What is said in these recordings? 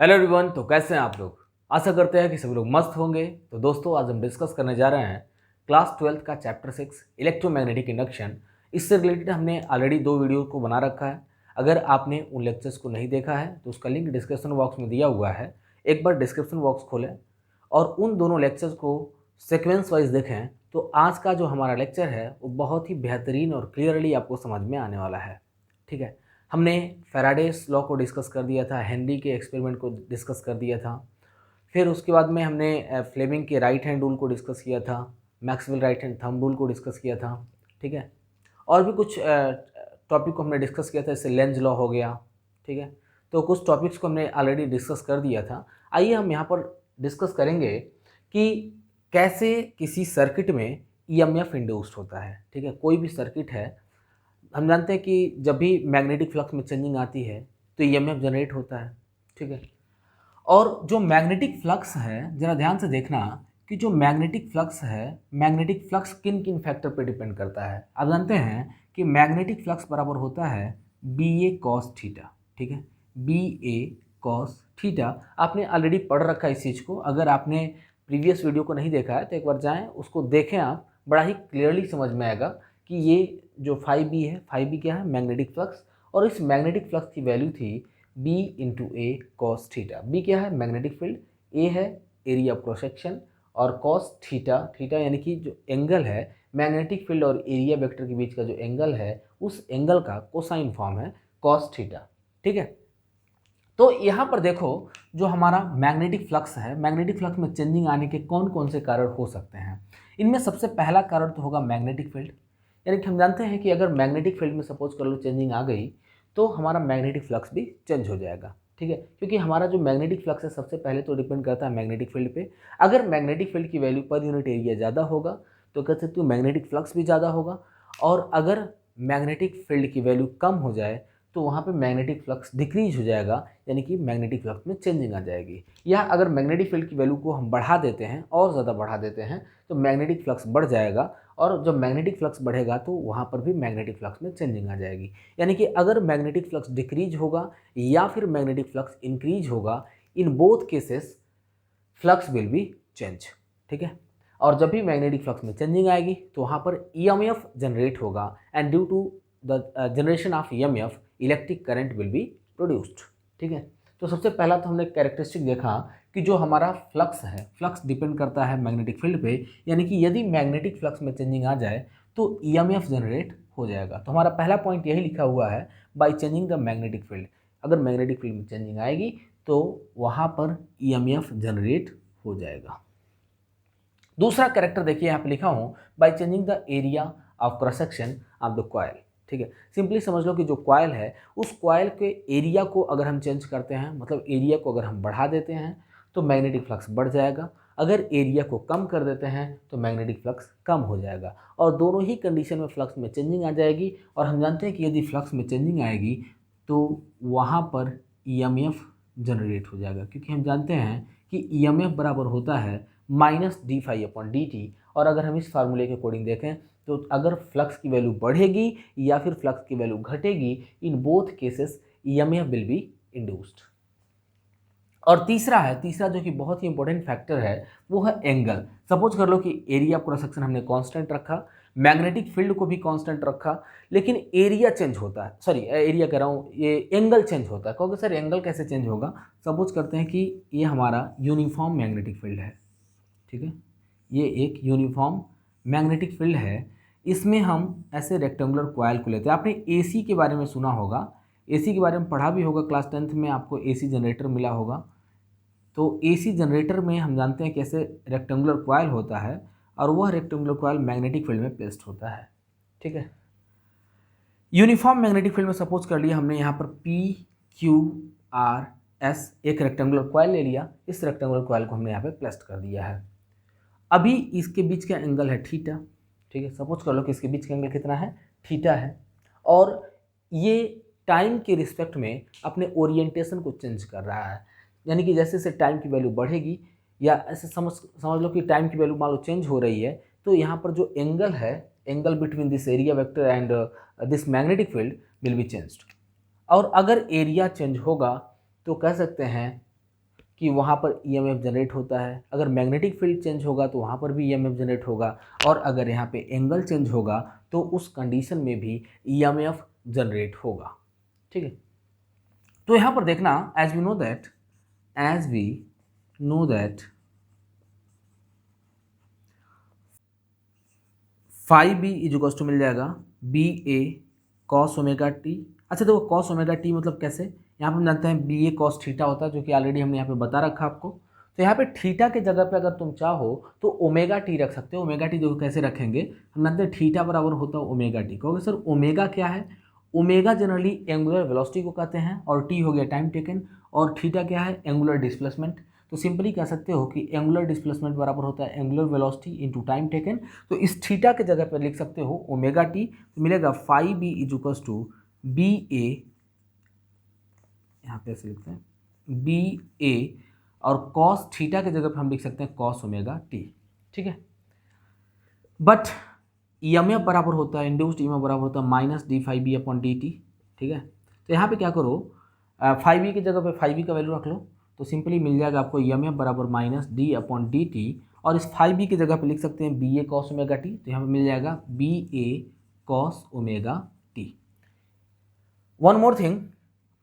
Hello everyone. तो कैसे हैं आप लोग? आशा करते हैं कि सभी लोग मस्त होंगे। तो दोस्तों, आज हम डिस्कस करने जा रहे हैं क्लास 12th का चैप्टर 6 इलेक्ट्रोमैग्नेटिक इंडक्शन। इससे रिलेटेड हमने ऑलरेडी 2 वीडियो को बना रखा है। अगर आपने उन लेक्चर्स को नहीं देखा है तो उसका लिंक डिस्क्रिप्शन बॉक्स में दिया हुआ है। एक बार डिस्क्रिप्शन बॉक्स खोलें और उन दोनों लेक्चर्स को सीक्वेंस वाइज देखें, तो आज का जो हमारा लेक्चर है वो बहुत ही बेहतरीन और क्लियरली आपको समझ में आने वाला है। ठीक है, हमने फैराडेस लॉ को डिस्कस कर दिया था, हेनरी के एक्सपेरिमेंट को डिस्कस कर दिया था। फिर उसके बाद में हमने फ्लेमिंग के राइट हैंड रूल को डिस्कस किया था, Maxwell right hand thumb rule को डिस्कस किया था। ठीक है, और भी कुछ टॉपिक को हमने डिस्कस किया था, जैसे लेंज लॉ हो गया। ठीक है, तो कुछ टॉपिक्स को हमने ऑलरेडी डिस्कस कर दिया था। आइए हम यहाँ पर डिस्कस करेंगे कि कैसे किसी सर्किट में ईएमएफ इंड्यूस्ड होता है। ठीक है, कोई भी सर्किट है, हम जानते हैं कि जब भी मैग्नेटिक फ्लक्स में चेंजिंग आती है तो ईएमएफ जनरेट होता है। ठीक है, और जो मैग्नेटिक फ्लक्स है, ज़रा ध्यान से देखना कि जो मैग्नेटिक फ्लक्स है, मैग्नेटिक फ्लक्स किन किन फैक्टर पे डिपेंड करता है। आप जानते हैं कि मैग्नेटिक फ्लक्स बराबर होता है बी ए कॉस थीटा। ठीक है, बी ए कॉस थीटा आपने ऑलरेडी पढ़ रखा है इस चीज़ को। अगर आपने प्रीवियस वीडियो को नहीं देखा है तो एक बार जाएं, उसको देखें, आप बड़ा ही क्लियरली समझ में आएगा कि ये जो फाई बी है, फाई बी क्या है? Magnetic flux. और इस मैग्नेटिक फ्लक्स की वैल्यू थी B into A cos theta. B क्या है? Magnetic field. ए है एरिया ऑफ क्रॉस सेक्शन, और कॉस थीटा, थीटा यानी कि जो एंगल है मैग्नेटिक फील्ड और एरिया वेक्टर के बीच का जो एंगल है, उस एंगल का कोसाइन फॉर्म है कॉस थीटा। ठीक है, तो यहाँ पर देखो, जो हमारा मैग्नेटिक फ्लक्स है, मैग्नेटिक फ्लक्स में चेंजिंग आने के कौन कौन से कारण हो सकते हैं। इनमें सबसे पहला कारण तो होगा मैग्नेटिक फील्ड। यानी कि हम जानते हैं कि अगर मैग्नेटिक फील्ड में सपोज कर लो चेंजिंग आ गई तो हमारा मैग्नेटिक फ्लक्स भी चेंज हो जाएगा। ठीक है, क्योंकि हमारा जो मैग्नेटिक फ्लक्स है सबसे पहले तो डिपेंड करता है मैग्नेटिक फील्ड पे। अगर मैग्नेटिक फील्ड की वैल्यू पर यूनिट एरिया ज़्यादा होगा तो कह सकते हो मैग्नेटिक फ्लक्स भी ज़्यादा होगा। और अगर मैग्नेटिक फील्ड की वैल्यू कम हो जाए तो वहाँ पे मैग्नेटिक फ्लक्स डिक्रीज हो जाएगा, यानी कि मैग्नेटिक फ्लक्स में चेंजिंग आ जाएगी। या अगर मैग्नेटिक फील्ड की वैल्यू को हम बढ़ा देते हैं और ज़्यादा बढ़ा देते हैं तो मैग्नेटिक फ्लक्स बढ़ जाएगा, और जब मैग्नेटिक फ्लक्स बढ़ेगा तो वहाँ पर भी मैग्नेटिक फ्लक्स में चेंजिंग आ जाएगी। यानी कि अगर मैग्नेटिक फ्लक्स डिक्रीज होगा या फिर मैग्नेटिक फ्लक्स इंक्रीज होगा, in both cases flux will B change. ठीक है, और जब भी मैग्नेटिक फ्लक्स में चेंजिंग आएगी तो वहाँ पर ईएमएफ जनरेट होगा, and due to the generation of EMF electric current will be produced. ठीक है, तो सबसे पहला तो हमने कैरेक्टरिस्टिक देखा कि जो हमारा फ्लक्स है, फ्लक्स डिपेंड करता है मैग्नेटिक फील्ड पे। यानी कि यदि मैग्नेटिक फ्लक्स में चेंजिंग आ जाए तो ईएमएफ जनरेट हो जाएगा। तो हमारा पहला पॉइंट यही लिखा हुआ है, by changing the magnetic field. अगर मैग्नेटिक फील्ड में चेंजिंग आएगी तो वहाँ पर ईएमएफ जनरेट हो जाएगा। दूसरा कैरेक्टर देखिए यहाँ पे लिखा हूँ, by changing the area of cross section of the coil. ठीक है, सिंपली समझ लो कि जो कॉइल है उस कॉइल के एरिया को अगर हम चेंज करते हैं, मतलब एरिया को अगर हम बढ़ा देते हैं तो मैग्नेटिक फ्लक्स बढ़ जाएगा। अगर एरिया को कम कर देते हैं तो मैग्नेटिक फ्लक्स कम हो जाएगा, और दोनों ही कंडीशन में फ्लक्स में चेंजिंग आ जाएगी। और हम जानते हैं कि यदि फ्लक्स में चेंजिंग आएगी तो वहाँ पर ईएमएफ जनरेट हो जाएगा, क्योंकि हम जानते हैं कि ईएमएफ बराबर होता है minus D phi upon D t. और अगर हम इस फार्मूले के अकॉर्डिंग देखें तो अगर फ्लक्स की वैल्यू बढ़ेगी या फिर फ्लक्स की वैल्यू घटेगी, in both cases EMF will be induced. और तीसरा है, तीसरा जो कि बहुत ही इंपॉर्टेंट फैक्टर है, वो है एंगल। सपोज कर लो कि एरिया ऑफ क्रॉस सेक्शन हमने कांस्टेंट रखा, मैग्नेटिक फील्ड को भी कांस्टेंट रखा, लेकिन एरिया चेंज होता है, सॉरी एरिया कह रहा हूँ, ये एंगल चेंज होता है। कहोगे सर एंगल कैसे चेंज होगा? सपोज करते हैं कि ये हमारा यूनिफॉर्म मैग्नेटिक फील्ड है। ठीक है, ये एक यूनिफॉर्म मैग्नेटिक फील्ड है। इसमें हम ऐसे रेक्टेंगुलर कॉइल को लेते हैं। आपने एसी के बारे में सुना होगा, एसी के बारे में पढ़ा भी होगा, क्लास 10th में आपको एसी जनरेटर मिला होगा। तो एसी जनरेटर में हम जानते हैं कैसे रेक्टेंगुलर कॉइल होता है, और वह रेक्टेंगुलर कॉइल मैग्नेटिक फील्ड में प्लेस्ड होता है। ठीक है, यूनिफॉर्म मैग्नेटिक फील्ड में सपोज कर लिया हमने यहाँ पर पी क्यू आर एस, एक रेक्टेंगुलर कॉइल ले लिया, इस रेक्टेंगुलर कॉइल को हमने यहाँ पे प्लेस्ड कर दिया है। अभी इसके बीच का एंगल है थीटा। ठीक है, सपोज कर लो कि इसके बीच का एंगल कितना है? थीटा है। और ये टाइम के रिस्पेक्ट में अपने ओरिएंटेशन को चेंज कर रहा है, यानी कि जैसे जैसे टाइम की वैल्यू बढ़ेगी, या ऐसे समझ लो कि टाइम की वैल्यू मान लो चेंज हो रही है, तो यहाँ पर जो एंगल है, angle between this area vector and this magnetic field will be changed. और अगर एरिया चेंज होगा तो कह सकते हैं कि वहाँ पर ईएमएफ जनरेट होता है। अगर मैग्नेटिक फील्ड चेंज होगा तो वहाँ पर भी ईएमएफ जनरेट होगा, और अगर यहाँ पे एंगल चेंज होगा तो उस कंडीशन में भी ईएमएफ जनरेट होगा। ठीक है, तो यहाँ पर देखना, as we know that phi B is equals to मिल जाएगा B A cos omega T. अच्छा देखो कॉस ओमेगा टी मतलब कैसे, यहाँ पर हम जानते हैं बी ए कॉस थीटा होता है, जो कि ऑलरेडी हमने यहाँ पे बता रखा आपको। तो यहाँ पे थीटा के जगह पे अगर तुम चाहो तो ओमेगा टी रख सकते हो। ओमेगा टी देखो कैसे रखेंगे, हम जानते हैं थीटा बराबर होता है ओमेगा टी। कहोगे सर ओमेगा क्या है, ओमेगा जनरली एंगुलर वेलोसिटी को कहते हैं, और टी हो गया टाइम टेकन, और थीटा क्या है, एंगुलर डिस्प्लेसमेंट। तो सिंपली कह सकते हो कि एंगुलर डिस्प्लेसमेंट बराबर होता है angular velocity into time taken. तो इस थीटा के जगह पर लिख सकते हो ओमेगा टी, तो मिलेगा phi B is equals to B A, यहाँ पे ऐसे लिखते हैं बी ए, और कॉस थीटा के जगह पर हम लिख सकते हैं कॉस ओमेगा टी। ठीक है, बट ईएमएफ बराबर होता है, इंड्यूस्ड ईएमएफ बराबर होता है minus D phi B upon D T. ठीक है, तो यहाँ पे क्या करो, फाइव बी की जगह पे फाइव बी का वैल्यू रख लो, तो सिंपली मिल जाएगा आपको ईएमएफ बराबर minus D upon D t, और इस फाइव बी की जगह पे लिख सकते हैं B A cos omega T. तो यहाँ पे मिल जाएगा B A cos omega T. One more thing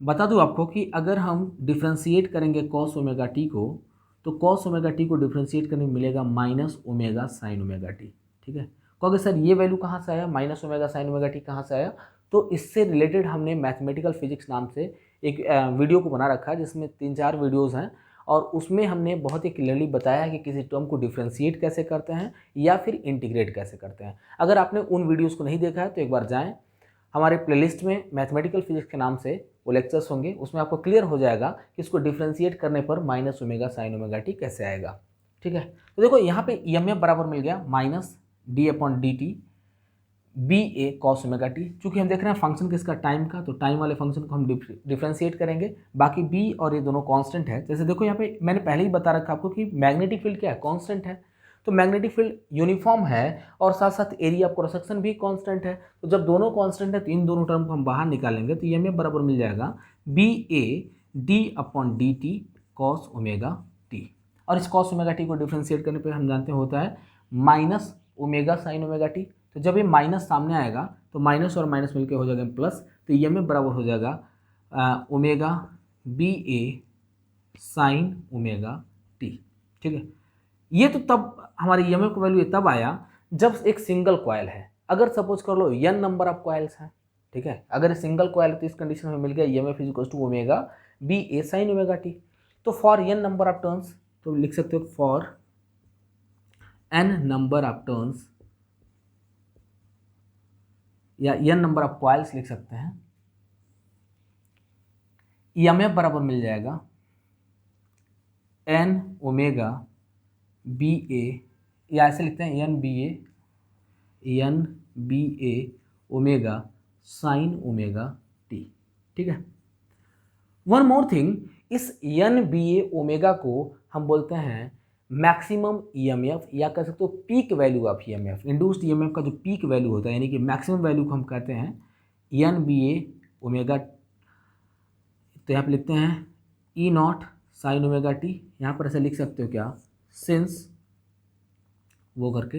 बता दूँ आपको कि अगर हम डिफ्रेंशिएट करेंगे कॉस ओमेगा टी को, तो कॉस ओमेगा टी को डिफ्रेंशिएट करने में मिलेगा minus omega sine omega T. ठीक है, कहोगे सर ये वैल्यू कहाँ से आया, minus omega sine omega T कहाँ से आया, तो इससे रिलेटेड हमने मैथमेटिकल फिजिक्स नाम से एक वीडियो को बना रखा है, जिसमें 3-4 वीडियोज़ हैं, और उसमें हमने बहुत ही क्लियरली बताया है कि किसी टर्म को डिफ्रेंशिएट कैसे करते हैं या फिर इंटीग्रेट कैसे करते हैं। अगर आपने उन वीडियोज़ को नहीं देखा है तो एक बार जाएँ, हमारे प्लेलिस्ट में मैथमेटिकल फिजिक्स के नाम से वो लेक्चर्स होंगे, उसमें आपको क्लियर हो जाएगा कि इसको डिफ्रेंशिएट करने पर minus omega sine omega T कैसे आएगा। ठीक है, तो देखो यहाँ पे ईएमएफ बराबर मिल गया minus D upon D T B A cos omega T. चूँकि हम देख रहे हैं फंक्शन किसका, टाइम का, तो टाइम वाले फंक्शन को हम डिफ्रेंशिएट करेंगे। बाकी बी और ये दोनों कांस्टेंट है। जैसे देखो यहाँ पे मैंने पहले ही बता रखा आपको कि मैग्नेटिक फील्ड क्या है, कांस्टेंट है। तो मैग्नेटिक फील्ड यूनिफॉर्म है और साथ साथ एरिया ऑफ क्रॉस सेक्शन भी कांस्टेंट है। तो जब दोनों कांस्टेंट है तो इन दोनों टर्म को हम बाहर निकालेंगे, तो ईएमएफ बराबर मिल जाएगा B A d upon D t cos omega t. और इस कॉस ओमेगा टी को डिफ्रेंशिएट करने पर हम जानते हैं होता है minus omega sine omega T. तो जब ये माइनस सामने आएगा तो माइनस और माइनस मिलकर हो जाएगा प्लस, तो ईएमएफ बराबर हो जाएगा omega B A sine omega T. ठीक है, ये तो तब हमारे ईएमएफ का वैल्यू तब आया जब एक सिंगल कॉइल है। अगर सपोज कर लो n नंबर ऑफ कॉइल्स हैं, ठीक है, अगर सिंगल कॉइल तो इस कंडीशन में मिल गया EMF is equal to omega B A sine omega T. तो for n number of turns तो लिख सकते हो for n number of turns या n नंबर ऑफ कॉइल्स लिख सकते हैं, ईएमएफ बराबर मिल जाएगा n ओमेगा बी ए, या ऐसे लिखते हैं N B A omega sine omega T. ठीक है, वन मोर थिंग, इस एन बी ए ओमेगा को हम बोलते हैं मैक्सिमम ईएमएफ, या कह सकते हो peak value of EMF. Induced EMF का जो पीक वैल्यू होता है यानी कि मैक्सिमम वैल्यू को हम कहते हैं एन बी ए ओमेगा। तो यहाँ पे लिखते हैं ई नॉट साइन ओमेगा टी। यहाँ पर ऐसे लिख सकते हो क्या, सिंस वो करके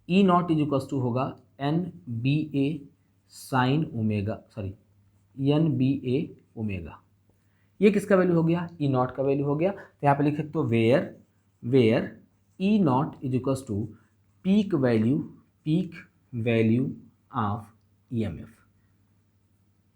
E naught is equals to होगा N B A sine omega, sorry N B A omega. ये किसका वैल्यू हो गया, ई नॉट का वैल्यू हो गया। तो यहाँ पे लिख सकते हो where E naught is equals to peak value of EMF.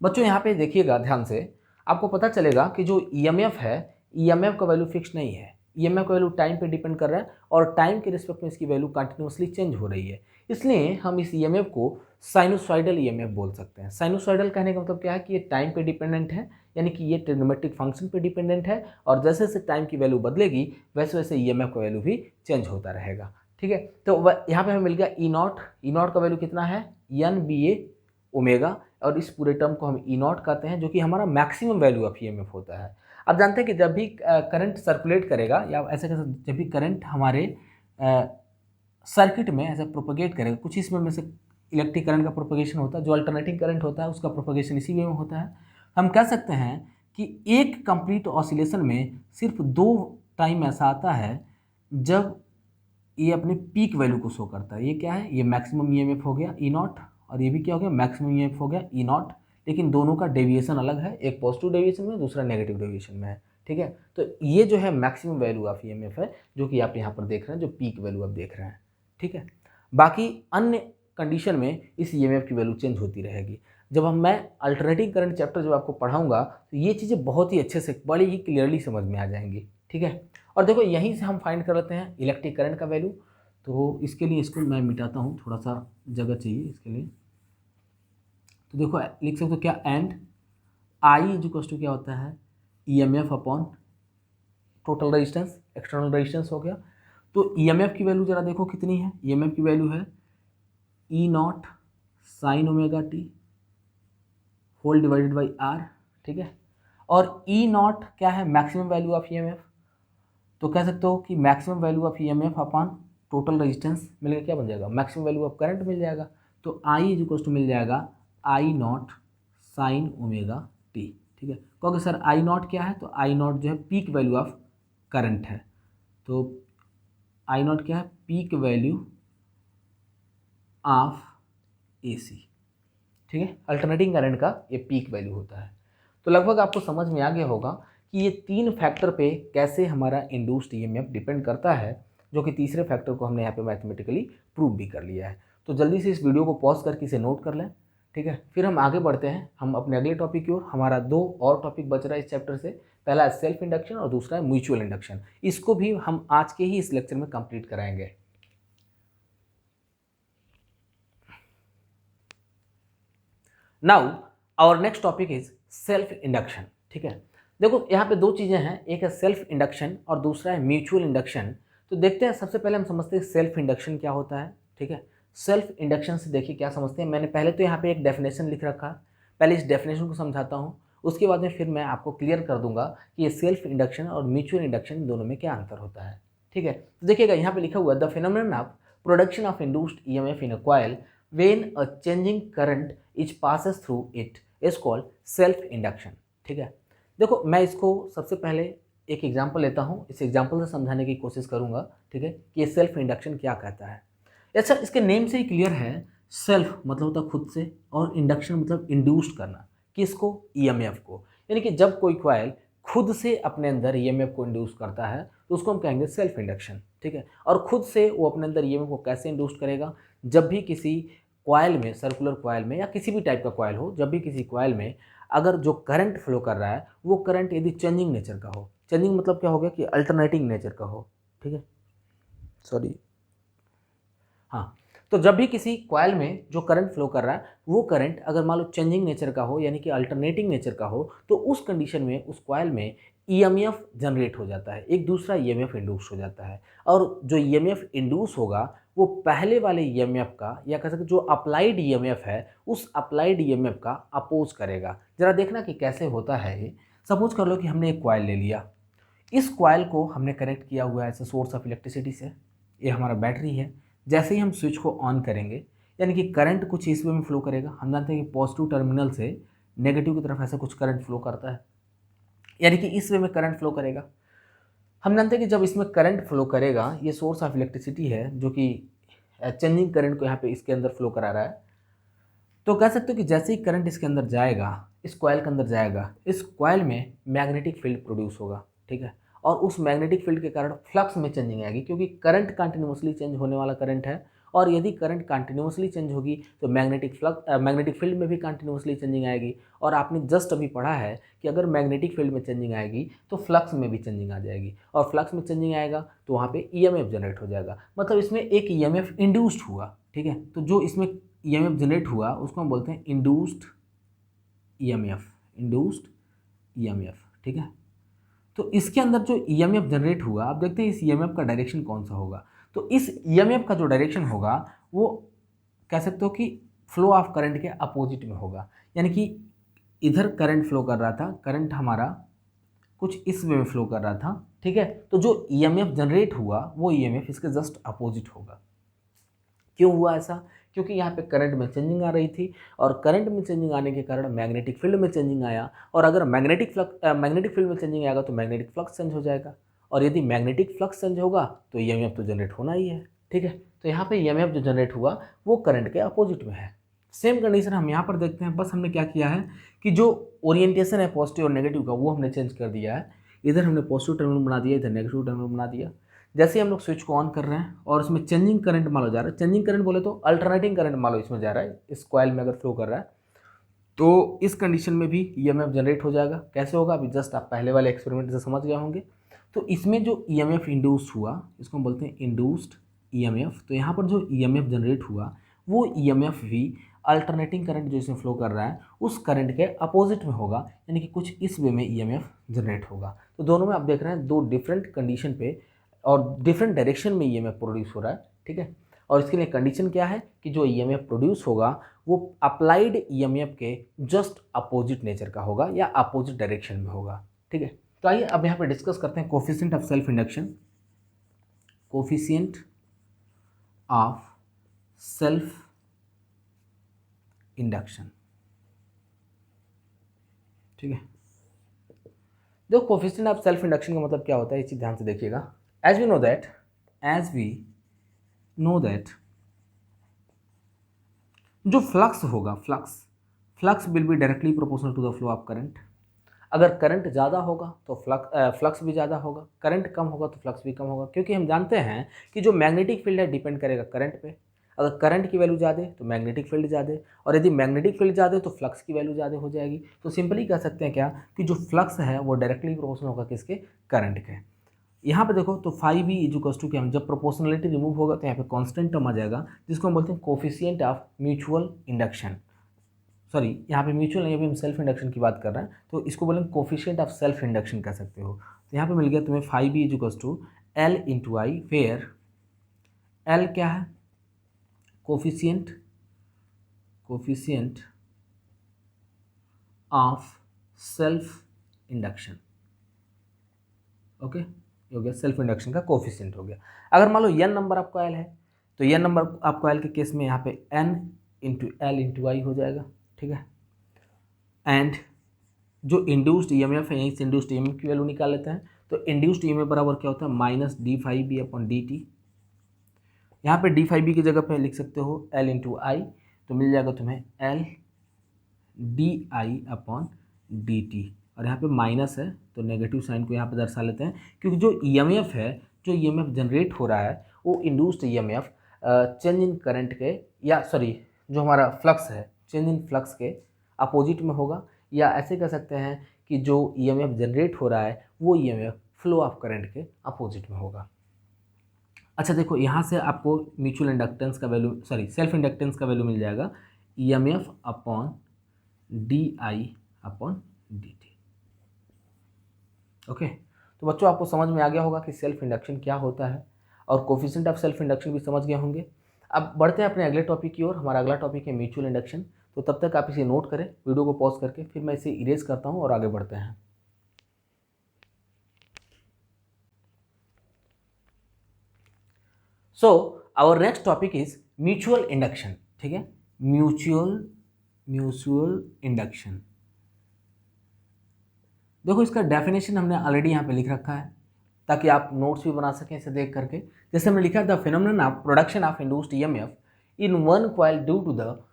बच्चों यहाँ पे देखिएगा ध्यान से, आपको पता चलेगा कि जो ईएमएफ है, ईएमएफ का वैल्यू फिक्स नहीं है। ईएमएफ का वैल्यू टाइम पे डिपेंड कर रहा है और टाइम के रिस्पेक्ट में इसकी वैल्यू कंटिन्यूसली चेंज हो रही है। इसलिए हम इस ईएमएफ को साइनोसॉइडल ईएमएफ बोल सकते हैं। साइनोसॉइडल कहने का मतलब क्या है कि ये टाइम पे डिपेंडेंट है, यानी कि ये ट्रिग्नोमेट्रिक फंक्शन पे डिपेंडेंट है, और जैसे जैसे टाइम की वैल्यू बदलेगी वैसे वैसे ईएमएफ का वैल्यू भी चेंज होता रहेगा। ठीक है, तो यहाँ पे हमें मिल गया ई नॉट का वैल्यू कितना है, एन बी ए ओमेगा, और इस पूरे टर्म को हम ई नॉट कहते हैं, जो कि हमारा मैक्सिमम वैल्यू ऑफ ईएमएफ होता है। अब जानते हैं कि जब भी करंट सर्कुलेट करेगा, या ऐसे जब भी करंट हमारे सर्किट में ऐसे प्रोपगेट करेगा, कुछ इसमें से इलेक्ट्रिक करंट का प्रोपगेशन होता है, जो अल्टरनेटिंग करंट होता है उसका प्रोपगेशन इसी वे में होता है। हम कह सकते हैं कि एक कंप्लीट ऑसिलेशन में सिर्फ 2 टाइम ऐसा आता है जब ये अपने पीक वैल्यू को शो करता है। ये क्या है, ये मैक्सिमम ईएमएफ हो गया ई नॉट, और ये भी क्या हो गया, मैक्सिमम ईएमएफ हो गया ई नॉट, लेकिन दोनों का डेविएशन अलग है, एक पॉजिटिव डेविएशन में, दूसरा नेगेटिव डेविएशन में है। ठीक है, तो ये जो है मैक्सिमम वैल्यू ऑफ ईएमएफ है, जो कि आप यहाँ पर देख रहे हैं, जो पीक वैल्यू आप देख रहे हैं। ठीक है, बाकी अन्य कंडीशन में इस ईएमएफ की वैल्यू चेंज होती रहेगी। जब मैं अल्टरनेटिंग करंट चैप्टर जब आपको पढ़ाऊंगा तो ये चीज़ें बहुत ही अच्छे से, बड़ी ही क्लियरली समझ में आ जाएंगी। ठीक है, और देखो यहीं से हम फाइंड कर लेते हैं इलेक्ट्रिक करंट का वैल्यू। तो इसके लिए इसको मैं मिटाता हूँ, थोड़ा सा जगह चाहिए इसके लिए। तो देखो लिख सकते हो क्या, एंड आई इज क्या होता है, EMF upon total resistance, external resistance हो गया। तो ईएमएफ की वैल्यू जरा देखो कितनी है, ईएमएफ की वैल्यू है E naught sine omega T whole divided by R. ठीक है, और ई नॉट क्या है, मैक्सिमम वैल्यू ऑफ ईएमएफ। तो कह सकते हो कि maximum value of EMF upon total resistance मिलेगा, क्या बन जाएगा, मैक्सिमम वैल्यू ऑफ करंट मिल जाएगा। तो आई इज टू मिल जाएगा आई नॉट साइन ओमेगा टी। ठीक है, क्योंकि सर आई नॉट क्या है, तो आई नॉट जो है पीक वैल्यू ऑफ करंट है। तो आई नॉट क्या है, पीक वैल्यू ऑफ एसी। ठीक है, अल्टरनेटिंग करंट का ये पीक वैल्यू होता है। तो लगभग आपको समझ में आ गया होगा कि ये 3 फैक्टर पे कैसे हमारा इंड्यूस्ड ईएमएफ डिपेंड करता है, जो कि तीसरे फैक्टर को हमने यहाँ पे मैथमेटिकली प्रूव भी कर लिया है। तो जल्दी से इस वीडियो को पॉज करके इसे नोट कर लें। ठीक है, फिर हम आगे बढ़ते हैं, हम अपने अगले टॉपिक की ओर। हमारा 2 और टॉपिक बच रहा है इस चैप्टर से, पहला है सेल्फ इंडक्शन और दूसरा है म्यूचुअल इंडक्शन। इसको भी हम आज के ही इस लेक्चर में कंप्लीट कराएंगे। Now our next topic is self induction. ठीक है, देखो यहाँ पे 2 चीज़ें हैं, एक है सेल्फ इंडक्शन और दूसरा है म्यूचुअल इंडक्शन। तो देखते हैं, सबसे पहले हम समझते हैं सेल्फ इंडक्शन क्या होता है। ठीक है, सेल्फ इंडक्शन से देखिए क्या समझते हैं। मैंने पहले तो यहाँ पे एक डेफिनेशन लिख रखा है, पहले इस डेफिनेशन को समझाता हूँ, उसके बाद में फिर मैं आपको क्लियर कर दूंगा कि ये सेल्फ इंडक्शन और म्यूचुअल इंडक्शन दोनों में क्या अंतर होता है। ठीक है, तो देखिएगा यहाँ पे लिखा हुआ है, the phenomenon of production of induced EMF in a coil when a changing current is passes through it is called self induction। ठीक है, देखो मैं इसको सबसे पहले एक एग्जांपल लेता हूँ, इस एग्जांपल से समझाने की कोशिश करूँगा। ठीक है, कि ये सेल्फ इंडक्शन क्या कहता है। अच्छा, इसके नेम से ही क्लियर है, सेल्फ मतलब होता है खुद से, और इंडक्शन मतलब इंड्यूस्ड करना, किसको, ईएमएफ को। यानी कि जब कोई कॉइल खुद से अपने अंदर ईएमएफ को इंड्यूस करता है तो उसको हम कहेंगे सेल्फ इंडक्शन। ठीक है, और खुद से वो अपने अंदर ईएमएफ को कैसे इंड्यूस करेगा, जब भी किसी कॉइल में, सर्कुलर कॉइल में या किसी भी टाइप का कॉइल हो, जब भी किसी कॉइल में अगर जो करंट फ्लो कर रहा है वो करंट यदि चेंजिंग नेचर का हो, चेंजिंग मतलब क्या हो गया कि अल्टरनेटिंग नेचर का हो। ठीक है, सॉरी, हाँ, तो जब भी किसी कॉइल में जो करंट फ्लो कर रहा है वो करंट अगर मान लो चेंजिंग नेचर का हो, यानी कि अल्टरनेटिंग नेचर का हो, तो उस कंडीशन में उस कॉइल में ईएमएफ जनरेट हो जाता है, एक दूसरा ईएमएफ इंड्यूस हो जाता है। और जो ईएमएफ इंड्यूस होगा वो पहले वाले ईएमएफ का, या कह सकते जो अप्लाइड ईएमएफ है उस अप्लाइड ईएमएफ का अपोज करेगा। जरा देखना कि कैसे होता है ये। सपोज कर लो कि हमने एक कॉइल ले लिया, इस कॉइल को हमने कनेक्ट किया हुआ है as a source of electricity से, ये हमारा बैटरी है। जैसे ही हम स्विच को ऑन करेंगे, यानी कि करंट कुछ इस वे में फ्लो करेगा। हम जानते हैं कि पॉजिटिव टर्मिनल से नेगेटिव की तरफ ऐसा कुछ करंट फ्लो करता है, यानी कि इस वे में करंट फ्लो करेगा। हम जानते हैं कि जब इसमें करंट फ्लो करेगा, ये सोर्स ऑफ इलेक्ट्रिसिटी है जो कि चेंजिंग करंट को यहाँ पे इसके अंदर फ्लो करा रहा है। तो कह सकते हो कि जैसे ही करंट इसके अंदर जाएगा, इस कॉइल के अंदर जाएगा, इस कॉइल में मैग्नेटिक फील्ड प्रोड्यूस होगा। ठीक है, और उस मैग्नेटिक फील्ड के कारण फ्लक्स में चेंजिंग आएगी, क्योंकि करंट कंटिन्यूसली चेंज होने वाला करंट है, और यदि करंट कंटिन्यूसली चेंज होगी तो मैग्नेटिक फील्ड में भी कंटिन्यूसली चेंजिंग आएगी। और आपने जस्ट अभी पढ़ा है कि अगर मैग्नेटिक फील्ड में चेंजिंग आएगी तो फ्लक्स में भी चेंजिंग आ जाएगी, और फ्लक्स में चेंजिंग आएगा तो वहाँ पे ईएमएफ जनरेट हो जाएगा, मतलब इसमें एक ईएमएफ इंड्यूस्ड हुआ। ठीक है, तो जो इसमें ईएमएफ जनरेट हुआ उसको हम बोलते हैं इंड्यूस्ड ईएमएफ, इंड्यूस्ड ईएमएफ। ठीक है, तो इसके अंदर जो ईएमएफ जनरेट हुआ, आप देखते हैं इस ईएमएफ का डायरेक्शन कौन सा होगा। तो इस ईएमएफ का जो डायरेक्शन होगा वो कह सकते हो कि फ्लो ऑफ करंट के अपोजिट में होगा, यानी कि इधर करंट फ्लो कर रहा था, करंट हमारा कुछ इस वे में फ्लो कर रहा था। ठीक है, तो जो ईएमएफ जनरेट हुआ वो ईएमएफ इसके जस्ट अपोजिट होगा। क्यों हुआ ऐसा, क्योंकि यहाँ पे करंट में चेंजिंग आ रही थी और करंट में चेंजिंग आने के कारण मैग्नेटिक फील्ड में चेंजिंग आया, और अगर मैग्नेटिक फील्ड में चेंजिंग आएगा तो मैग्नेटिक फ्लक्स चेंज हो जाएगा, और यदि मैग्नेटिक फ्लक्स चेंज होगा तो ईएमएफ तो जनरेट होना ही है। ठीक है, तो यहाँ पे ईएमएफ जो जनरेट हुआ वो करंट के अपोजिट में है। सेम कंडीशन हम यहाँ पर देखते हैं, बस हमने क्या किया है कि जो ओरिएंटेशन है पॉजिटिव और नेगेटिव का वो हमने चेंज कर दिया है। इधर हमने पॉजिटिव टर्मिनल बना दिया, इधर नेगेटिव टर्मिनल बना दिया। जैसे हम लोग स्विच को ऑन कर रहे हैं और उसमें चेंजिंग करंट मान लो जा रहा है, चेंजिंग करंट बोले तो अल्टरनेटिंग करंट मान लो इसमें जा रहा है, इस कॉइल में अगर फ्लो कर रहा है, तो इस कंडीशन में भी ईएमएफ जनरेट हो जाएगा। कैसे होगा अभी जस्ट आप पहले वाले एक्सपेरिमेंट से समझ गए होंगे। तो इसमें जो ईएमएफ इंड्यूस हुआ इसको हम बोलते हैं इंड्यूस्ड ईएमएफ। तो यहाँ पर जो ईएमएफ जनरेट हुआ वो ईएमएफ भी अल्टरनेटिंग करंट जो इसमें फ्लो कर रहा है उस करंट के अपोजिट में होगा, यानी कि कुछ इस वे में ईएमएफ जनरेट होगा। तो दोनों में आप देख रहे हैं दो डिफरेंट कंडीशन पे और डिफरेंट डायरेक्शन में ईएमएफ प्रोड्यूस हो रहा है। ठीक है, और इसके लिए कंडीशन क्या है कि जो ईएमएफ प्रोड्यूस होगा वो अप्लाइड ईएमएफ के जस्ट अपोजिट नेचर का होगा या अपोजिट डायरेक्शन में होगा। ठीक है, तो आइए अब यहाँ पे डिस्कस करते हैं coefficient of self induction. Coefficient of self induction. ठीक है, जो कोफिशिएंट ऑफ सेल्फ इंडक्शन का मतलब क्या होता है, ये चीज ध्यान से देखिएगा। एज वी नो दैट जो फ्लक्स होगा, flux will be directly proportional to the flow of current. अगर करंट ज़्यादा होगा तो फ्लक्स भी ज़्यादा होगा, करंट कम होगा तो फ्लक्स भी कम होगा, क्योंकि हम जानते हैं कि जो मैग्नेटिक फील्ड है डिपेंड करेगा करंट पे। अगर करंट की वैल्यू ज़्यादा तो मैग्नेटिक फील्ड ज़्यादा, और यदि मैग्नेटिक फील्ड ज़्यादा तो फ्लक्स की वैल्यू ज़्यादा हो जाएगी। तो सिंपली कह सकते हैं क्या कि जो फ्लक्स है वो डायरेक्टली प्रोपोर्शनल होगा किसके, करंट के। यहाँ पे देखो तो फाइव बी इजुकल्स टू, हम जब प्रोपोर्शनलिटी रिमूव होगा तो यहाँ पे कांस्टेंट टर्म आ जाएगा जिसको हम बोलते हैं coefficient of mutual induction. Sorry, यहाँ पे म्यूचुअल नहीं, अभी हम सेल्फ इंडक्शन की बात कर रहे हैं, तो इसको बोलेंगे कोफिशिएंट ऑफ सेल्फ इंडक्शन कह सकते हो। तो यहाँ पे मिल गया तुम्हें five B equals to L into I, where L क्या है, coefficient of self induction. Okay, हो गया सेल्फ इंडक्शन का कोफिशिएंट हो गया। अगर मान लो n नंबर ऑफ कॉइल है तो n नंबर ऑफ कॉइल के केस में यहाँ पे n इंटू एल इंटू आई हो जाएगा। ठीक है, एंड जो इंड्यूस्ड ईएमएफ है यहीं से इंड्यूस्ड ईएमएफ की वैल्यू निकाल लेते हैं। तो इंड्यूस्ड ईएमएफ बराबर क्या होता है, minus D five B upon D T. यहाँ पे डी फाइव बी की जगह पे लिख सकते हो एल इंटू आई, तो मिल जाएगा तुम्हें L D I upon D t, और यहाँ पे माइनस है तो नेगेटिव साइन को यहाँ पे दर्शा लेते हैं, क्योंकि जो ईएमएफ है, जो ईएमएफ जनरेट हो रहा है वो induced EMF change in current के, या सॉरी जो हमारा फ्लक्स है चेंज इन फ्लक्स के अपोजिट में होगा, या ऐसे कह सकते हैं कि जो ईएमएफ जनरेट हो रहा है वो ईएमएफ फ्लो ऑफ करंट के अपोजिट में होगा। अच्छा देखो, यहाँ से आपको म्यूचुअल इंडक्टेंस का वैल्यू, सॉरी सेल्फ इंडक्टेंस का वैल्यू मिल जाएगा EMF upon D I upon D T. Okay, तो बच्चों आपको समझ में आ गया होगा कि सेल्फ इंडक्शन क्या होता है, और कोफिशिएंट ऑफ सेल्फ इंडक्शन भी समझ गए होंगे। अब बढ़ते हैं अपने अगले टॉपिक की ओर। हमारा अगला टॉपिक है म्यूचुअल इंडक्शन। तो तब तक आप इसे नोट करें वीडियो को पॉज करके, फिर मैं इसे इरेज करता हूँ और आगे बढ़ते हैं। So our next topic is mutual induction. ठीक है, म्यूचुअल इंडक्शन। देखो इसका डेफिनेशन हमने ऑलरेडी यहाँ पे लिख रखा है ताकि आप नोट्स भी बना सकें इसे देख करके। जैसे हमने लिखा, the phenomenon of production of induced EMF in one coil due to the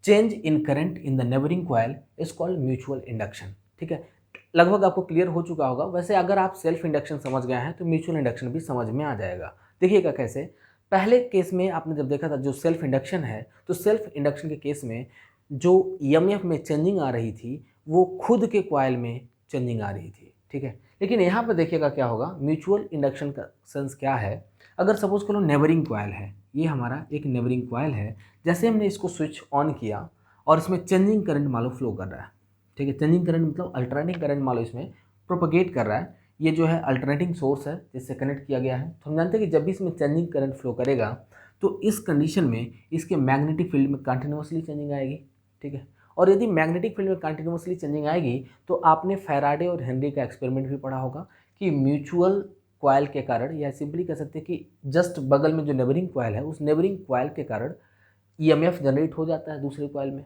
change in current in the neighbouring coil is called mutual induction. ठीक है, लगभग आपको क्लियर हो चुका होगा। वैसे अगर आप सेल्फ इंडक्शन समझ गए हैं तो म्यूचुअल इंडक्शन भी समझ में आ जाएगा। देखिएगा कैसे, पहले केस में आपने जब देखा था जो सेल्फ इंडक्शन है, तो सेल्फ इंडक्शन के केस में जो ईएमएफ में चेंजिंग आ रही थी वो खुद के कॉइल में चेंजिंग आ रही थी। ठीक है, लेकिन यहाँ पर देखिएगा क्या होगा, म्यूचुअल इंडक्शन का सेंस क्या है। अगर सपोज करो नेबरिंग कॉइल है, ये हमारा एक नेबरिंग कॉइल है, जैसे हमने इसको स्विच ऑन किया और इसमें चेंजिंग करंट मान लो फ्लो कर रहा है। ठीक है, चेंजिंग करंट मतलब अल्टरनेटिंग करंट मान लो इसमें प्रोपगेट कर रहा है। ये जो है अल्टरनेटिंग सोर्स है जिससे कनेक्ट किया गया है। तो हम जानते हैं कि जब भी इसमें चेंजिंग करंट फ्लो करेगा तो इस कंडीशन में इसके मैग्नेटिक फील्ड में कंटिन्यूसली चेंजिंग आएगी। ठीक है, और यदि मैग्नेटिक फील्ड में कंटिन्यूसली चेंजिंग आएगी तो आपने फैराडे और हेनरी का एक्सपेरिमेंट भी पढ़ा होगा कि म्यूचुअल कॉइल के कारण, या सिंपली कह सकते हैं कि जस्ट बगल में जो नेबरिंग कॉइल है उस नेबरिंग कॉइल के कारण ईएमएफ जनरेट हो जाता है दूसरे कॉइल में।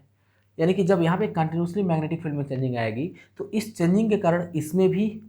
यानी कि जब यहाँ पे कंटिन्यूसली मैग्नेटिक फील्ड में चेंजिंग आएगी तो इस चेंजिंग के कारण इसमें भी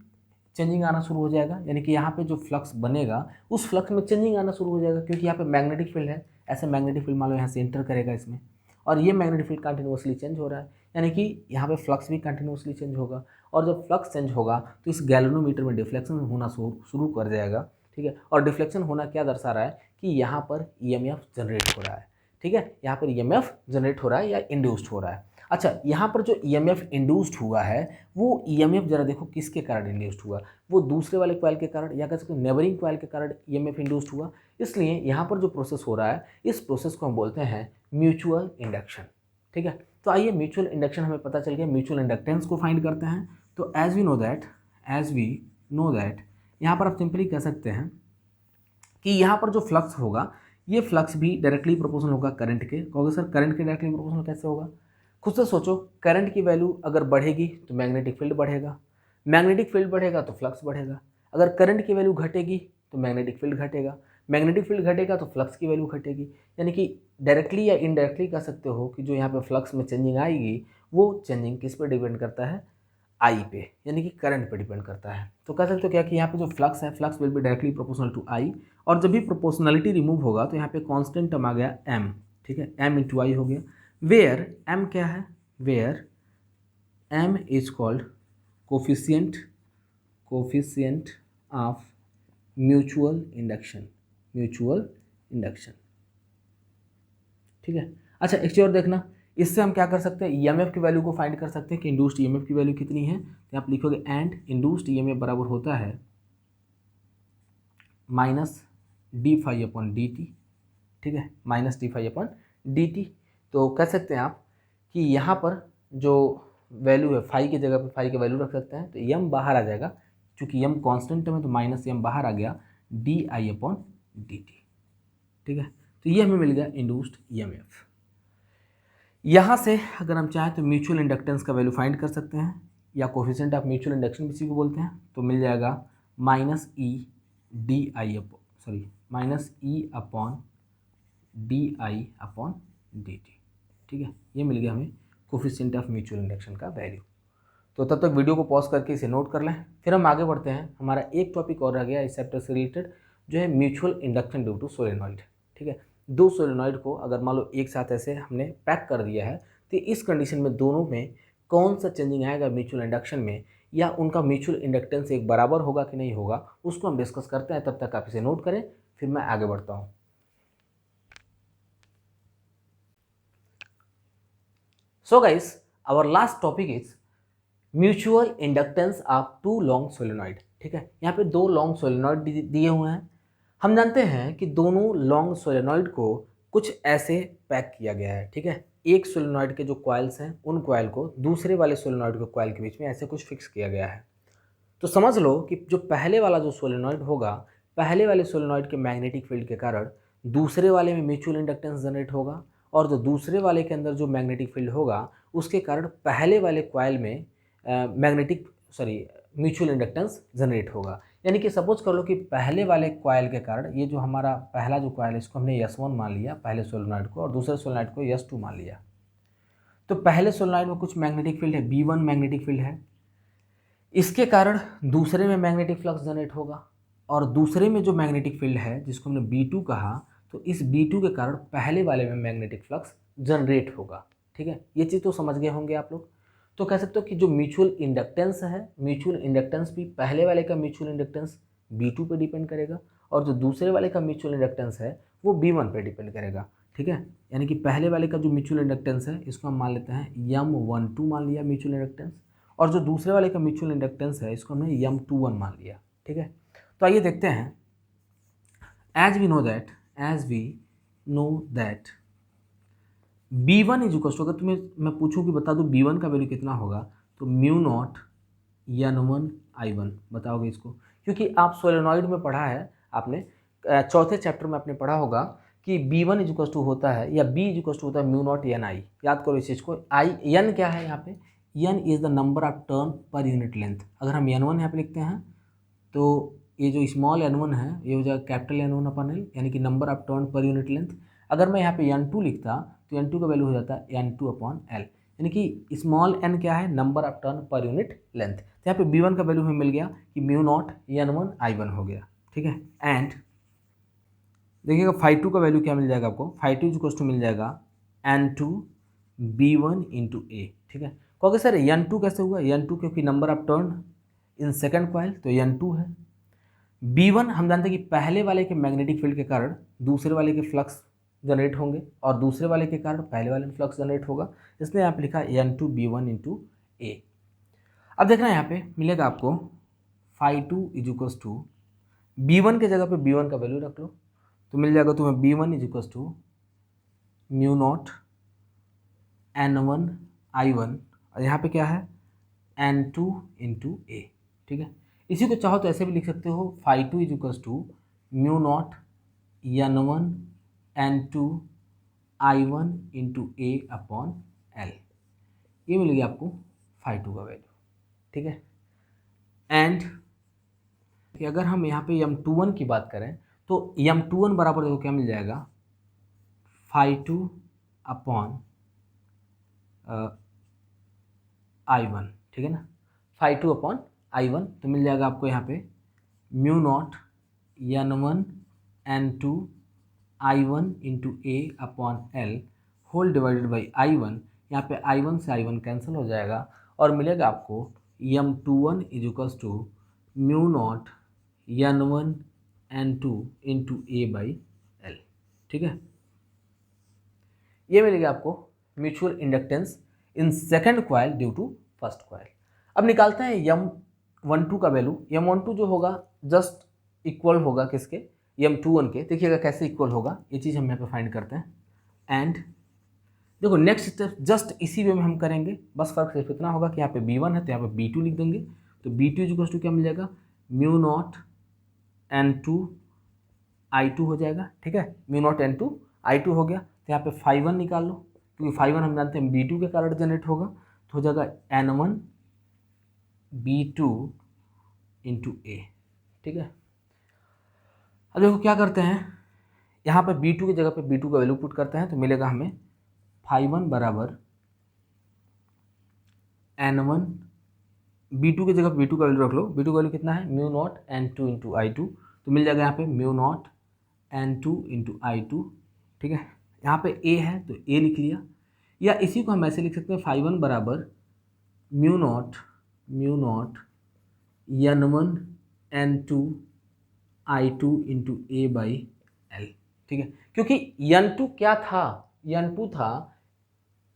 चेंजिंग आना शुरू हो जाएगा। यानी कि यहाँ पे जो फ्लक्स बनेगा उस फ्लक्स में चेंजिंग आना शुरू हो जाएगा, क्योंकि यहाँ पे मैग्नेटिक फील्ड है। ऐसे मैग्नेटिक फील्ड मान लो यहाँ से एंटर करेगा इसमें, और ये मैग्नेटिक फील्ड कंटिन्यूसली चेंज हो रहा है, यानी कि यहाँ पे फ्लक्स भी कंटिन्यूसली चेंज होगा। और जब फ्लक्स चेंज होगा तो इस गैल्वेनोमीटर में डिफ्लेक्शन होना शुरू कर जाएगा, ठीक है। और डिफ्लेक्शन होना क्या दर्शा रहा है कि यहाँ पर ईएमएफ जनरेट हो रहा है, ठीक है। यहाँ पर ईएमएफ जनरेट हो रहा है या इंड्यूस्ड हो रहा है। अच्छा, यहाँ पर जो ईएमएफ इंड्यूस्ड हुआ है वो ईएमएफ जरा देखो किसके कारण इंड्यूस्ड हुआ, वो दूसरे वाले कॉइल के कारण या कह सकते हो नेबरिंग कॉइल के कारण ईएमएफ इंड्यूस्ड हुआ। इसलिए यहाँ पर जो प्रोसेस हो रहा है इस प्रोसेस को हम बोलते हैं म्यूचुअल इंडक्शन, ठीक है। तो आइए म्यूचुअल इंडक्शन हमें पता चल गया, म्यूचुअल इंडक्टेंस को फाइंड करते हैं। तो एज वी नो दैट यहाँ पर आप सिंपली कह सकते हैं कि यहाँ पर जो फ्लक्स होगा ये फ्लक्स भी डायरेक्टली प्रोपोर्शनल होगा करंट के। कहोगे सर करंट के डायरेक्टली प्रोपोर्शनल कैसे होगा? खुद से सोचो, करंट की वैल्यू अगर बढ़ेगी तो मैग्नेटिक फील्ड बढ़ेगा, मैग्नेटिक फील्ड बढ़ेगा तो फ्लक्स बढ़ेगा। अगर करंट की वैल्यू घटेगी तो मैग्नेटिक फील्ड घटेगा, मैग्नेटिक फील्ड घटेगा तो फ्लक्स की वैल्यू घटेगी। यानी कि डायरेक्टली या इनडायरेक्टली कह सकते हो कि जो यहाँ पे फ्लक्स में चेंजिंग आएगी वो चेंजिंग किस पर डिपेंड करता है? आई पे, यानी कि करंट पे डिपेंड करता है। तो कह सकते हो क्या कि यहाँ पे जो फ्लक्स है flux will be directly proportional to I, और जब भी प्रोपोर्शनलिटी रिमूव होगा तो यहाँ पे कांस्टेंट टर्म आ गया एम, ठीक है, एम इंटू आई हो गया। वेयर एम क्या है? Where M is called coefficient of mutual induction, ठीक है। अच्छा, एक चीज़ और देखना, इससे हम क्या कर सकते हैं, ईएमएफ की वैल्यू को फाइंड कर सकते हैं कि इंड्यूस्ड ईएमएफ की वैल्यू कितनी है। तो आप लिखोगे एंड इंड्यूस्ड ईएमएफ बराबर होता है minus D phi upon D T, ठीक है, minus D phi upon D T. तो कह सकते हैं आप कि यहाँ पर जो वैल्यू है फाई की जगह पर फाई की वैल्यू रख सकते हैं, तो एम बाहर आ जाएगा, चूँकि एम कॉन्स्टेंट है तो माइनस एम बाहर आ गया, D I upon D T, ठीक है। तो ये हमें मिल गया इंड्यूस्ड ईएमएफ। यहाँ से अगर हम चाहें तो म्यूचुअल इंडक्टेंस का वैल्यू फाइंड कर सकते हैं, या कोफिशिएंट ऑफ म्यूचुअल इंडक्शन किसी को बोलते हैं, तो मिल जाएगा minus E upon D I upon D T, ठीक है। ये मिल गया हमें कोफिशिएंट ऑफ म्यूचुअल इंडक्शन का वैल्यू। तो तब तक वीडियो को पॉज करके इसे नोट कर लें, फिर हम आगे बढ़ते हैं। हमारा एक टॉपिक और रह गया इस चैप्टर से रिलेटेड, जो है mutual induction due to solenoid, ठीक है। दो सोलेनॉइड को अगर मान लो एक साथ ऐसे हमने पैक कर दिया है, तो इस कंडीशन में दोनों में कौन सा चेंजिंग आएगा म्यूचुअल इंडक्शन में, या उनका म्यूचुअल इंडक्टेंस एक बराबर होगा कि नहीं होगा, उसको हम डिस्कस करते हैं। तब तक आप इसे नोट करें, फिर मैं आगे बढ़ता हूँ। So guys, our last topic is mutual inductance of two long solenoid, ठीक है। यहाँ पे दो लॉन्ग सोलेनॉइड दिए हुए हैं। हम जानते हैं कि दोनों लॉन्ग सोलेनॉइड को कुछ ऐसे पैक किया गया है, ठीक है। एक सोलेनॉइड के जो कॉइल्स हैं उन कॉइल को दूसरे वाले सोलेनॉइड के कॉइल के बीच में ऐसे कुछ फिक्स किया गया है। तो समझ लो कि जो पहले वाला जो सोलेनॉइड होगा, पहले वाले सोलेनॉइड के मैग्नेटिक फील्ड के कारण दूसरे वाले में म्यूचुअल इंडक्टेंस जनरेट होगा, और जो दूसरे वाले के अंदर जो मैग्नेटिक फील्ड होगा उसके कारण पहले वाले कॉइल में म्यूचुअल इंडक्टेंस जनरेट होगा। यानी कि सपोज कर लो कि पहले वाले कॉइल के कारण ये जो हमारा पहला जो कॉइल है इसको हमने S1 मान लिया पहले सोलेनॉइड को, और दूसरे सोलेनॉइड को S2 मान लिया। तो पहले सोलेनॉइड में कुछ मैग्नेटिक फील्ड है, B1 मैग्नेटिक फील्ड है, इसके कारण दूसरे में मैग्नेटिक फ्लक्स जनरेट होगा, और दूसरे में जो मैग्नेटिक फील्ड है जिसको हमने B2 कहा, तो इस B2 के कारण पहले वाले में मैग्नेटिक फ्लक्स जनरेट होगा, ठीक है। ये चीज़ तो समझ गए होंगे आप लोग। तो कह सकते हो कि जो म्यूचुअल इंडक्टेंस है, म्यूचुअल इंडक्टेंस भी पहले वाले का म्यूचुअल इंडक्टेंस B2 पे डिपेंड करेगा, और जो दूसरे वाले का म्यूचुअल इंडक्टेंस है वो B1 पे डिपेंड करेगा, ठीक है। यानी कि पहले वाले का जो म्यूचुअल इंडक्टेंस है इसको हम मान लेते हैं M12 मान लिया म्यूचुअल इंडक्टेंस, और जो दूसरे वाले का म्यूचुअल इंडक्टेंस है इसको हमने M21 मान लिया, ठीक है। तो आइए देखते हैं, as we know that B1 is equal to, अगर तुम्हें मैं पूछूं कि बता दूं B1 का वैल्यू कितना होगा, तो म्यू नॉट N1 I1 बताओगे इसको, क्योंकि आप सोलेनॉइड में पढ़ा है आपने, चौथे चैप्टर में आपने पढ़ा होगा कि B1 इज इक्वल टू होता है या B इज इक्वल टू होता है म्यू नॉट Ni। याद करो इस चीज़ को। N क्या है यहाँ पे? N is the number of turn per unit length. अगर हम N1 यहाँ पे लिखते हैं तो ये जो स्मॉल N1 है ये हो जाएगा कैपिटल N1 अपन L, यानी कि number of turn per unit length. अगर मैं यहाँ पे n2 लिखता तो n2 का वैल्यू हो जाता है n2/L, यानी कि स्मॉल n क्या है, number of turn per unit length. तो यहाँ पे b1 का वैल्यू हमें मिल गया कि μ0 n1 I1 हो गया, ठीक है। एंड देखिएगा φ2 का वैल्यू क्या मिल जाएगा आपको, φ2 इक्वल्स टू मिल जाएगा n2 b1 इंटू ए, ठीक है। कहोगे सर n2 कैसे हुआ, n2 क्योंकि number of turn in second coil तो n2 है। b1 हम जानते हैं कि पहले वाले के मैग्नेटिक फील्ड के कारण दूसरे वाले के फ्लक्स जनरेट होंगे और दूसरे वाले के कारण पहले वाले में फ्लक्स जनरेट होगा, इसलिए यहाँ पे लिखा n2 b1 इंटू ए। अब देखना यहाँ पे मिलेगा आपको φ2 इक्वल्स टू b1 के जगह पे b1 का वैल्यू रख लो तो मिल जाएगा तुम्हें b1 equals to μ0 n1 I1 और यहाँ पे क्या है n2 इंटू ए, ठीक है। इसी को चाहो तो ऐसे भी लिख सकते हो φ2 equals to μ0 n1 n2 I1 into A/L, ये मिलेगी आपको φ2 का वैल्यू, ठीक है। एंड अगर हम यहाँ पे m21 की बात करें तो m21 बराबर देखो क्या मिल जाएगा, φ2 अपॉन I1, ठीक है ना, φ2/I1 तो मिल जाएगा आपको यहाँ पे μ0 n1 n2 I1 into A/L whole divided by I1। यहाँ पे I1 से I1 कैंसिल हो जाएगा और मिलेगा आपको m21 equals to μ0 n1 n2 into A/L, ठीक है। ये मिलेगा आपको mutual inductance in second coil due to first coil. अब निकालते हैं m12 का वैल्यू। m12 जो होगा जस्ट इक्वल होगा किसके, m21 के। देखिएगा कैसे इक्वल होगा, ये चीज़ हम यहाँ पे फाइंड करते हैं। एंड देखो नेक्स्ट स्टेप जस्ट इसी वे में हम करेंगे, बस फर्क सिर्फ इतना होगा कि यहाँ पे b1 है तो यहाँ पे b2 लिख देंगे, तो b2 इक्वल्स टू क्या मिल जाएगा, μ0 n2 I2 हो जाएगा, ठीक है। μ0 n2 I2 हो गया, तो यहाँ पे φ1 निकाल लो क्योंकि φ1 हम जानते हैं b2 के कारण जनरेट होगा, तो हो जाएगा n1 b2 इंटू ए, ठीक है। अब देखो क्या करते हैं, यहाँ पे b2 की जगह पे b2 का वैल्यू पुट करते हैं तो मिलेगा हमें φ1 बराबर n1 b2 की जगह b2 का वैल्यू रख लो, b2 का वैल्यू कितना है μ0 n2 इंटू I2, तो मिल जाएगा यहाँ पे μ0 n2 इंटू I2, ठीक है। यहाँ पे a है तो a लिख लिया, या इसी को हम ऐसे लिख सकते हैं φ1 बराबर μ0 n1 n2 I2 into A/L, ठीक है। क्योंकि n2 क्या था, n2 था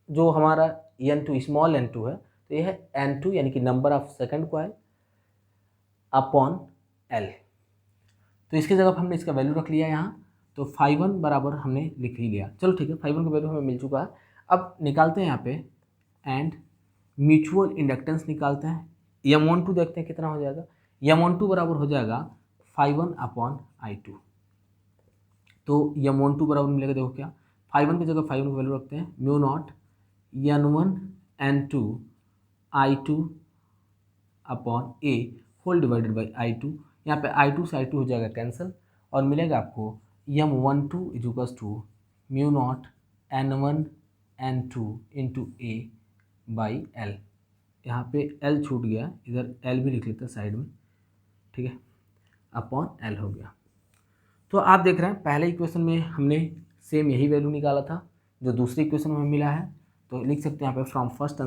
जो हमारा n2 स्मॉल n2 है, तो यह है n2 यानी कि number of second coil upon L, तो इसकी जगह पर हमने इसका वैल्यू रख लिया यहाँ, तो φ1 बराबर हमने लिख ही लिया। चलो ठीक है, φ1 का वैल्यू हमें मिल चुका है। अब निकालते हैं यहाँ पे एंड म्यूचुअल इंडक्टेंस निकालते हैं। m12 देखते हैं कितना हो जाएगा, m12 बराबर हो जाएगा φ1/I2, तो m12 बराबर मिलेगा, देखो क्या φ1 की जगह φ1 का वैल्यू रखते हैं μ0 n1 n2 I2 upon A whole divided by I2। यहाँ पे I2 से I2 हो जाएगा कैंसिल और मिलेगा आपको m12 equals to μ0 n1 n2 into A/L। यहाँ पे L छूट गया, इधर L भी लिख लेते हैं साइड में, ठीक है, अपॉन L हो गया। तो आप देख रहे हैं पहले इक्वेशन में हमने सेम यही वैल्यू निकाला था जो दूसरी इक्वेशन में मिला है, तो लिख सकते हैं यहाँ पे from first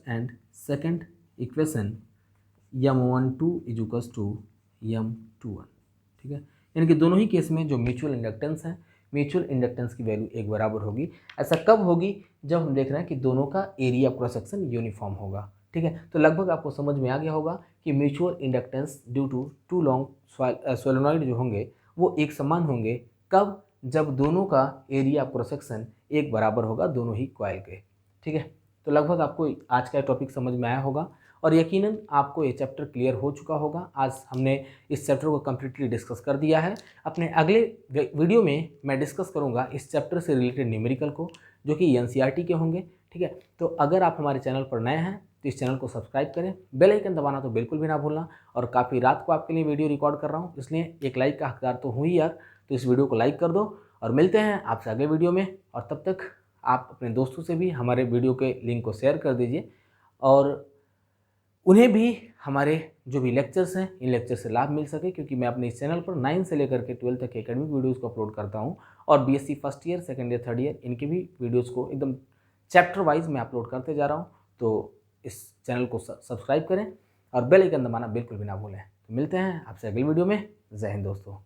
and second equation m12 equals to m21, ठीक है। यानी कि दोनों ही केस में जो म्यूचुअल इंडक्टेंस है, म्यूचुअल इंडक्टेंस की वैल्यू एक बराबर होगी। ऐसा कब होगी, जब हम देख रहे हैं कि दोनों का एरिया क्रॉस सेक्शन यूनिफॉर्म होगा, ठीक है। तो लगभग आपको समझ में आ गया होगा कि mutual inductance due to two long solenoid जो होंगे वो एक समान होंगे, कब, जब दोनों का एरिया क्रॉस सेक्शन एक बराबर होगा दोनों ही कॉइल के, ठीक है। तो लगभग आपको आज का टॉपिक समझ में आया होगा और यकीनन आपको ये चैप्टर क्लियर हो चुका होगा। आज हमने इस चैप्टर को कम्प्लीटली डिस्कस कर दिया है। अपने अगले वीडियो में मैं डिस्कस करूँगा इस चैप्टर से रिलेटेड न्यूमेरिकल को, जो कि NCERT के होंगे, ठीक है। तो अगर आप हमारे चैनल पर नए हैं तो इस चैनल को सब्सक्राइब करें, बेल आइकन दबाना तो बिल्कुल भी ना भूलना। और काफ़ी रात को आपके लिए वीडियो रिकॉर्ड कर रहा हूँ, इसलिए एक लाइक का हकदार तो हूँ ही यार। तो इस वीडियो को लाइक कर दो और मिलते हैं आपसे अगले वीडियो में। और तब तक आप अपने दोस्तों से भी हमारे वीडियो के लिंक को शेयर कर दीजिए और उन्हें भी हमारे जो भी लेक्चर्स हैं इन लेक्चर से लाभ मिल सके, क्योंकि मैं अपने इस चैनल पर 9 से लेकर के 12 तक के एकेडमिक वीडियोज़ को अपलोड करता हूं और BSc first year, second year, third year इनके भी वीडियोज़ को एकदम चैप्टर वाइज मैं अपलोड करते जा रहा हूं। तो इस चैनल को सब्सक्राइब करें और बेल आइकन दबाना बिल्कुल भी ना भूलें। तो मिलते हैं आपसे अगली वीडियो में। जय हिंद दोस्तों।